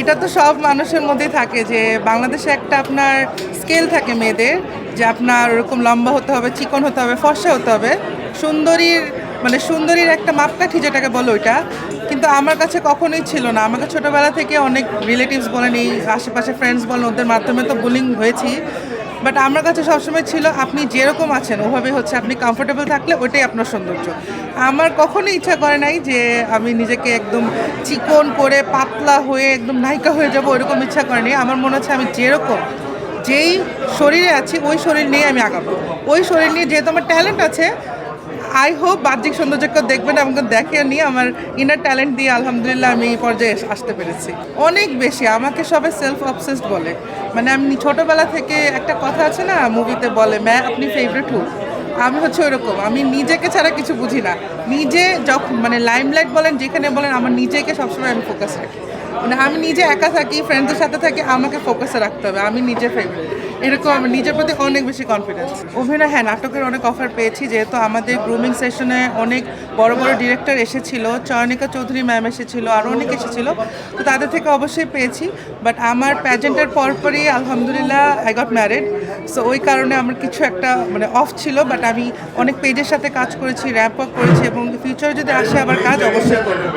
এটা তো সব মানুষের মধ্যেই থাকে যে বাংলাদেশে একটা আপনার স্কেল থাকে মেয়েদের, যে আপনার ওরকম লম্বা হতে হবে, চিকন হতে হবে, ফর্সা হতে হবে, সুন্দরীর সুন্দরীর একটা মাপকাঠি যেটাকে বলো ওইটা। কিন্তু আমার কাছে কখনোই ছিল না। আমাকে ছোটোবেলা থেকে অনেক রিলেটিভস বলেন, এই আশেপাশে ফ্রেন্ডস বলেন, ওদের মাধ্যমে তো বুলিং হয়েছি। বাট আমার কাছে সবসময় ছিল আপনি যেরকম আছেন ওভাবে হচ্ছে, আপনি কমফোর্টেবল থাকলে ওইটাই আপনার সৌন্দর্য। আমার কখনোই ইচ্ছা করে নাই যে আমি নিজেকে একদম চিকন করে পাতলা হয়ে একদম নায়িকা হয়ে যাব, ওইরকম ইচ্ছা করেনি। আমার মনে হচ্ছে আমি যেরকম যেই শরীরে আছি ওই শরীর নিয়ে আমি আগাবো। ওই শরীর নিয়ে যেহেতু আমার ট্যালেন্ট আছে, আই হোপ বাহ্যিক সৌন্দর্যকে দেখবেন, আমাকে দেখে নিয়ে আমার ইনার ট্যালেন্ট দিয়ে আলহামদুলিল্লাহ আমি এই পর্যায়ে আসতে পেরেছি। অনেক বেশি আমাকে সবাই সেলফ অবসেসড বলে। মানে আমি ছোটোবেলা থেকে, একটা কথা আছে না মুভিতে বলে, ম্যাঁ আপনি ফেভারিট হু, আমি হচ্ছে ওরকম। আমি নিজেকে ছাড়া কিছু বুঝি না। নিজে যখন লাইমলাইট বলেন যেখানে বলেন, আমার নিজেকে সবসময় আমি ফোকাস রাখি। আমি নিজে একা থাকি, ফ্রেন্ডদের সাথে থাকি, আমাকে ফোকাসে রাখতে হবে, আমি নিজে ফেভারিট, এরকম আমার নিজের প্রতি অনেক বেশি কনফিডেন্স। অভিনয়, হ্যাঁ, নাটকের অনেক অফার পেয়েছি, যেহেতু আমাদের গ্রুমিং সেশনে অনেক বড় বড় ডিরেক্টর এসেছিল, চয়নিকা চৌধুরী ম্যাম এসেছিল, আরও অনেক এসেছিল, তো তাদের থেকে অবশ্যই পেয়েছি। বাট আমার প্যাজেন্টের পরপরই আলহামদুলিল্লাহ আই গট ম্যারিড। সো ওই কারণে আমার কিছু একটা অফ ছিল। বাট আমি অনেক পেজের সাথে কাজ করেছি, র্যাম্প আপ করেছি, এবং ফিউচারে যদি আসে আবার কাজ অবশ্যই করবো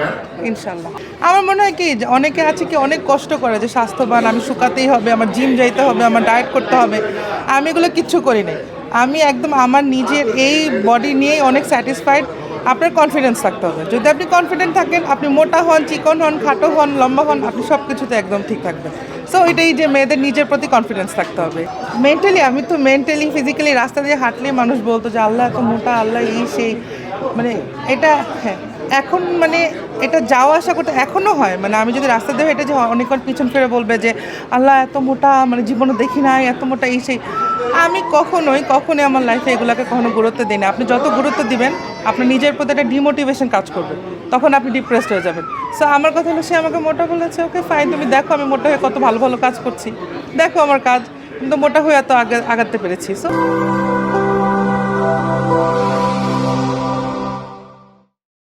ইনশাল্লাহ। আমার মনে হয় কি, অনেকে আছে কি অনেক কষ্ট করে যে স্বাস্থ্যবান, আমি শুকাতেই হবে, আমার জিম যাইতে হবে, আমার ডায়েট করতে হবে। আমি এগুলো কিচ্ছু করি নাই। আমি একদম আমার নিজের এই বডি নিয়েই অনেক স্যাটিসফাইড। আপনার কনফিডেন্স থাকতে হবে। যদি আপনি কনফিডেন্ট থাকেন, আপনি মোটা হন, চিকন হন, খাটো হন, লম্বা হন, আপনি সব কিছুতে একদম ঠিক থাকবেন। সো এটাই যে মেয়েদের নিজের প্রতি কনফিডেন্স থাকতে হবে। আমি তো মেন্টালি ফিজিক্যালি রাস্তা দিয়ে হাঁটলে মানুষ বলতো যে আল্লাহ এত মোটা, আল্লাহ এই সেই, এটা, হ্যাঁ, এখন এটা যাওয়া আসা করতে এখনও হয়। আমি যদি রাস্তা দিয়ে হেঁটে যে অনেকক্ষণ পিছন ফিরে বলবে যে আল্লাহ এত মোটা, জীবনে দেখি নাই এত মোটা এই সেই। আমি কখনোই আমার লাইফে এগুলোকে কখনো গুরুত্ব দিই না। আপনি যত গুরুত্ব দিবেন, আপনার নিজের প্রতি একটা ডিমোটিভেশন কাজ করবে, তখন আপনি ডিপ্রেসড হয়ে যাবেন। সো আমার কথা হলো, সে আমাকে মোটা বলেছে, ওকে ফাইন, তুমি দেখো আমি মোটা হয়ে কত ভালো ভালো কাজ করছি, দেখো আমার কাজ, কিন্তু মোটা হয়ে এত আগাতে পেরেছি। সো